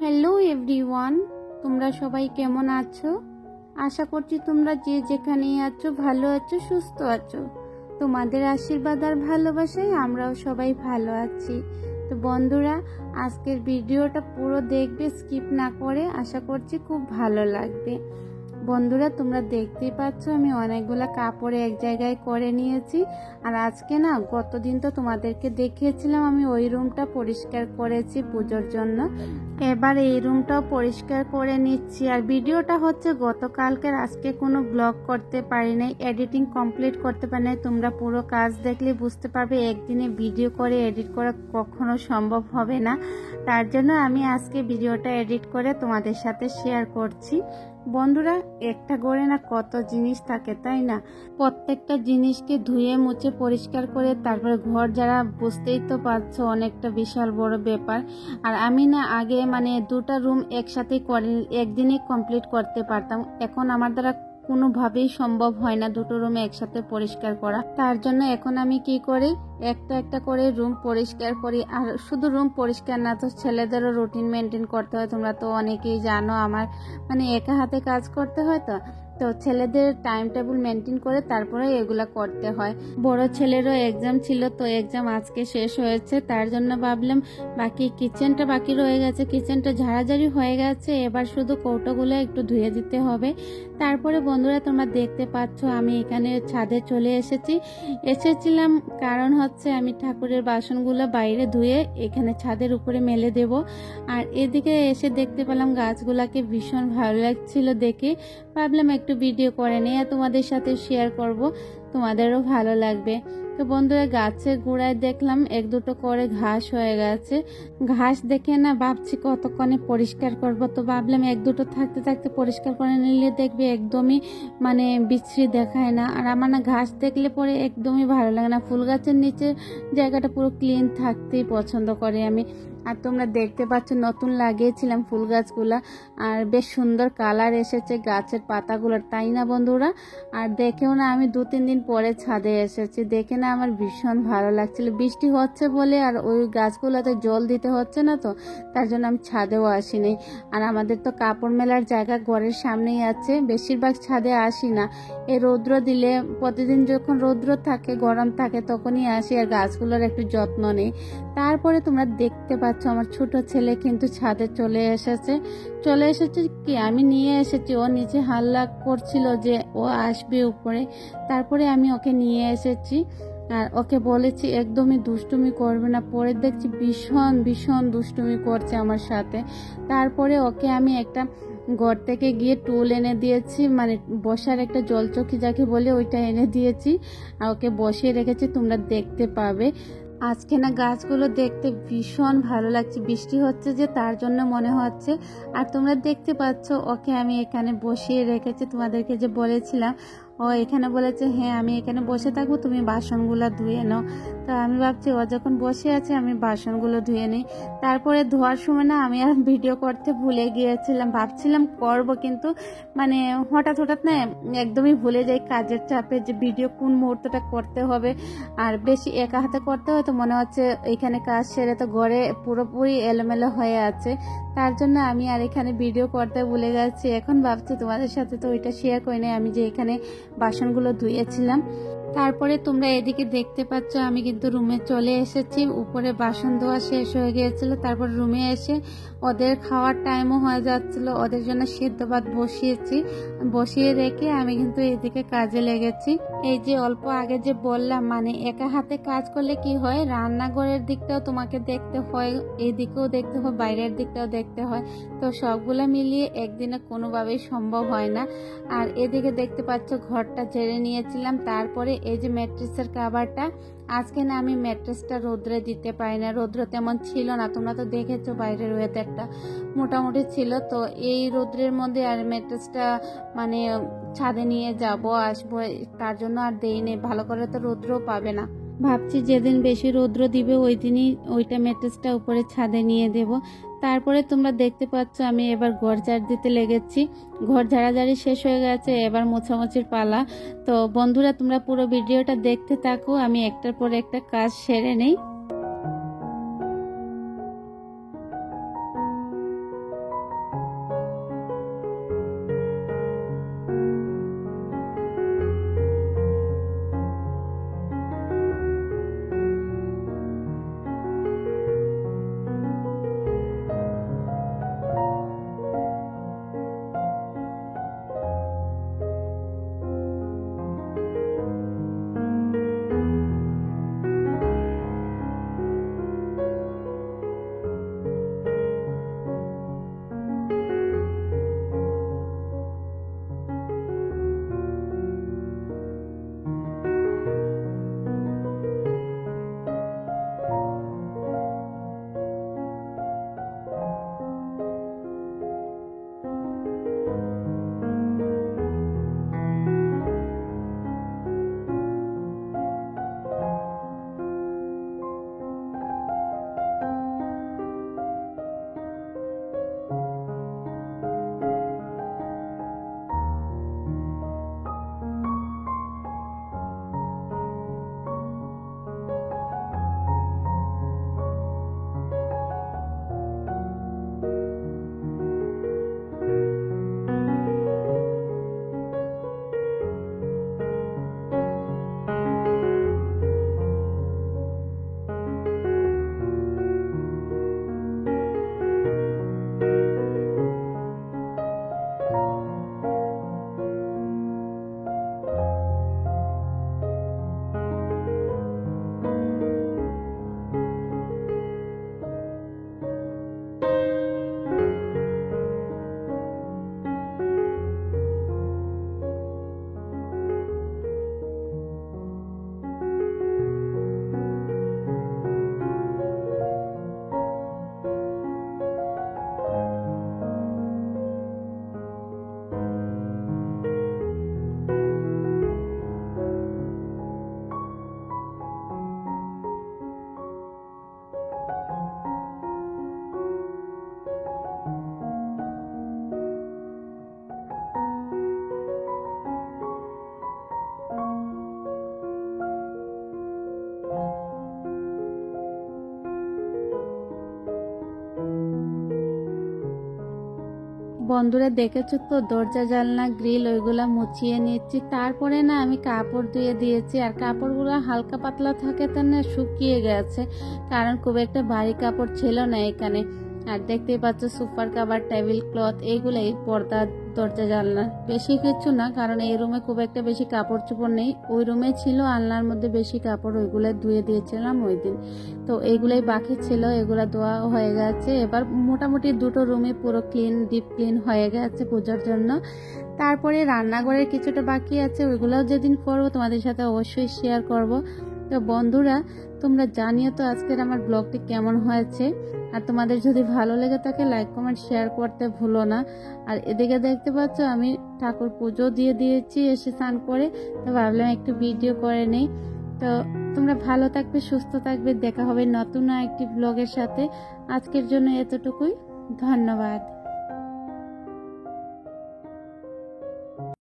Hello everyone, তোমরা সবাই কেমন আছো? আশা করছি তোমরা যে যেখানেই আছো ভালো আছো, সুস্থ আছো। তোমাদের আশীর্বাদ আর ভালোবাসায় আমরাও সবাই ভালো আছি। তো বন্ধুরা, আজকের ভিডিওটা পুরো দেখবে, স্কিপ না করে। আশা করছি খুব ভালো লাগবে। বন্ধুরা, তোমরা দেখতেই পাচ্ছ আমি অনেকগুলো কাপড় এক জায়গায় করে নিয়েছি। আর আজকে না, গতদিন তো তোমাদেরকে দেখিয়েছিলাম আমি ওই রুমটা পরিষ্কার করেছি পুজোর জন্য। এবার এই রুমটাও পরিষ্কার করে নিচ্ছি। আর ভিডিওটা হচ্ছে গতকালকের, আজকে কোনো ব্লগ করতে পারি নাই, এডিটিং কমপ্লিট করতে পারি নাই। তোমরা পুরো কাজ দেখলে বুঝতে পারবে একদিনে ভিডিও করে এডিট করা কখনো সম্ভব হবে না। তার জন্য আমি আজকে ভিডিওটা এডিট করে তোমাদের সাথে শেয়ার করছি। বন্ধুরা, একটা ঘরে না কত জিনিস থাকে, তাই না? প্রত্যেকটা জিনিসকে ধুয়ে মুছে পরিষ্কার করে তারপরে ঘর যারা, বুঝতেই তো পারছো অনেকটা বিশাল বড় ব্যাপার। আর আমি না আগে দুটা রুম একসাথে করে একদিনে কমপ্লিট করতে পারতাম। এখন আমার দ্বারা কোনোভাবেই সম্ভব হয় না দুটো রুম একসাথে পরিষ্কার করা। তার জন্য এখন আমি কি করি, একটা একটা করে রুম পরিষ্কার করি। আর শুধু রুম পরিষ্কার না, তো ছেলেদেরও রুটিন মেনটেন করতে হয়। তোমরা তো অনেকেই জানো আমার একা হাতে কাজ করতে হয়, তো ছেলেদের টাইম টেবিল মেনটেন করে তারপরে এগুলা করতে হয়। বড় ছেলেরও এক্সাম ছিল, তো এক্সাম আজকে শেষ হয়েছে। তার জন্য ভাবলাম বাকি কিচেনটা বাকি রয়ে গেছে, কিচেনটা ঝাড়াঝাড়ি হয়ে গেছে, এবার শুধু কৌটোগুলো একটু ধুয়ে দিতে হবে। তারপরে বন্ধুরা, তোমরা দেখতে পাচ্ছ আমি এখানে ছাদে চলে এসেছিলাম কারণ হচ্ছে আমি ঠাকুরের বাসনগুলো বাইরে ধুয়ে এখানে ছাদের উপরে মেলে দেব। আর এদিকে এসে দেখতে পেলাম গাছগুলাকে ভীষণ ভালো লাগছিল দেখে। ভাবলাম একটু ভিডিও করে নিয়ে তোমাদের সাথে শেয়ার করব, তোমাদেরও ভালো লাগবে। তো বন্ধুরা, গাছের গোড়ায় দেখলাম এক দুটো করে ঘাস হয়ে গেছে। ঘাস দেখে না ভাবছি কতক্ষণে পরিষ্কার করব, তো ভাবলাম এক দুটো থাকতে থাকতে পরিষ্কার করে নিলে দেখবে একদমই বিশ্রী দেখায় না। আর আমার না ঘাস দেখলে পরে একদমই ভালো লাগে না। ফুল গাছের নিচে জায়গাটা পুরো ক্লিন থাকতেই পছন্দ করি আমি। আর তোমরা দেখতে পাচ্ছ নতুন লাগিয়েছিলাম ফুল গাছগুলা, আর বেশ সুন্দর কালার এসেছে গাছের পাতাগুলোর, তাই না বন্ধুরা? আর দেখেও না আমি 2-3 দিন পরে ছাদে এসেছি, দেখে না আমার ভীষণ ভালো লাগছিল। বৃষ্টি হচ্ছে বলে আর ওই গাছগুলোতে জল দিতে হচ্ছে না, তো তার জন্য আমি ছাদেও আসিনি। আর আমাদের তো কাপড় মেলার জায়গা ঘরের সামনেই আছে, বেশিরভাগ ছাদে আসি না। এই রৌদ্র দিলে, প্রতিদিন যখন রৌদ্র থাকে গরম থাকে তখনই আসি, আর গাছগুলোর একটু যত্ন নেই। তারপরে তোমরা দেখতে পাচ্ছ আমার ছোট ছেলে কিন্তু ছাদে চলে এসেছে কি আমি নিয়ে এসেছি। ও নিচে হাল্লা করছিল যে ও আসবে উপরে, তারপরে আমি ওকে নিয়ে এসেছি। আর ওকে বলেছি একদমই দুষ্টুমি করবে না, পরে দেখছি ভীষণ ভীষণ দুষ্টুমি করছে আমার সাথে। তারপরে ওকে আমি একটা ঘর থেকে গিয়ে টুল এনে দিয়েছি, বসার একটা জলচকি যাকে বলে ওইটা এনে দিয়েছি, আর ওকে বসিয়ে রেখেছি, তোমরা দেখতে পাবে। আজকে না গাছগুলো দেখতে ভীষণ ভালো লাগছে, বৃষ্টি হচ্ছে যে তার জন্য মনে হচ্ছে। আর তোমরা দেখতে পাচ্ছ ওকে আমি এখানে বসিয়ে রেখেছি, তোমাদেরকে যে বলেছিলাম। ও এখানে বলেছে হ্যাঁ আমি এখানে বসে থাকবো, তুমি বাসনগুলো ধুয়ে নাও। তো আমি ভাবছি ও যখন বসে আছে আমি বাসনগুলো ধুয়ে নিই। তারপরে ধোয়ার সময় না আমি আর ভিডিও করতে ভুলে গিয়েছিলাম, ভাবছিলাম করব, কিন্তু হঠাৎ না একদমই ভুলে যাই কাজের চাপে যে ভিডিও কোন মুহূর্তটা করতে হবে। আর বেশি একা হাতে করতে হয় তো মনে হচ্ছে এখানে কাজ সেরে তো ঘরে পুরোপুরি এলোমেলো হয়ে আছে, তার জন্য আমি আর এখানে ভিডিও করতে ভুলে গেছি। এখন ভাবছি তোমাদের সাথে তো ওইটা শেয়ার করি নাই, আমি যে এখানে বাসনগুলো ধুয়েছিলাম। তারপরে তোমরা এদিকে দেখতে পাচ্ছ আমি কিন্তু রুমে চলে এসেছি, উপরে বাসন ধোয়া শেষ হয়ে গিয়েছিল। তারপর রুমে এসে ওদের খাওয়ার টাইমও হয়ে যাচ্ছিল, ওদের জন্য সিদ্ধ ভাত বসিয়ে রেখে আমি কিন্তু এদিকে কাজে লেগেছি। এই যে অল্প আগে যে বললাম একা হাতে কাজ করলে কি হয়, রান্নাঘরের দিকটাও তোমাকে দেখতে হয়, এদিকেও দেখতে হয়, বাইরের দিকটাও দেখতে হয়, তো সবগুলো মিলিয়ে একদিনে কোনোভাবেই সম্ভব হয় না। আর এদিকে দেখতে পাচ্ছ ঘরটা ঝেড়ে নিয়েছিলাম। তারপরে এই যে ম্যাট্রেসের কভারটা, আজকে না আমি ম্যাট্রেসটা রোদ্রে দিতে পারি না, রোদ্র তেমন ছিল না, তোমরা তো দেখেছো বাইরের ওয়েদারটা মোটামুটি ছিল, তো এই রোদ্রের মধ্যে আর ম্যাট্রেসটা ছাদে নিয়ে আসবো, তার জন্য আর দেইনি। ভালো করে তো রোদ্রও পাবে না, ভাবছি যেদিন বেশি রৌদ্র দিবে ওই দিনই ওইটা ম্যাট্রেসটা উপরে ছাদে নিয়ে দেব। তারপরে তোমরা দেখতে পাচ্ছ আমি এবার ঘর ঝাড় দিতে লেগেছি, ঘর ঝাড়াঝাড়ি শেষ হয়ে গেছে, এবার মোছামুছির পালা। তো বন্ধুরা, তোমরা পুরো ভিডিওটা দেখতে থাকো, আমি একটার পর একটা কাজ সেরে নেই। বন্ধুরা দেখেছো তো, দরজা জানলা গ্রিল ওইগুলা মুছিয়ে নিচ্ছি। তারপরে না আমি কাপড় ধুয়ে দিয়েছি, আর কাপড়গুলো হালকা পাতলা থাকে তো না, শুকিয়ে গেছে, কারণ খুব একটা ভারী কাপড় ছিল না এখানে। আর দেখতেই পাচ্ছ সুপার কাভার, টেবিল ক্লথ, এইগুলাই পর্দা, দরজা জানলা, বেশি কিছু না, কারণ এই রুমে খুব একটা বেশি কাপড় চোপড় নেই। ওই রুমে ছিল আলনার মধ্যে বেশি কাপড়, ওইগুলো ধুয়ে দিয়েছিলাম ওই দিন। তো এইগুলাই বাকি ছিল, এগুলা ধোয়া হয়ে গেছে। এবার মোটামুটি দুটো রুমে পুরো ক্লিন, ডিপ ক্লিন হয়ে গেছে পূজার জন্য। তারপরে রান্নাঘরের কিছুটা বাকি আছে, ওইগুলোও যেদিন করবো তোমাদের সাথে অবশ্যই শেয়ার করব। তো বন্ধুরা, তোমরা জানিও তো আজকের আমার ব্লগটি কেমন হয়েছে, আর তোমাদের যদি ভালো লেগে থাকে লাইক কমেন্ট শেয়ার করতে ভুলো না। আর এদিকে দেখতে পাচ্ছ আমি ঠাকুর পুজো দিয়ে দিয়েছি এসে স্নান করে, তো ভাবলাম একটু ভিডিও করে নেই। তো তোমরা ভালো থাকবে, সুস্থ থাকবে, দেখা হবে নতুন একটি ব্লগের সাথে। আজকের জন্য এতটুকুই, ধন্যবাদ।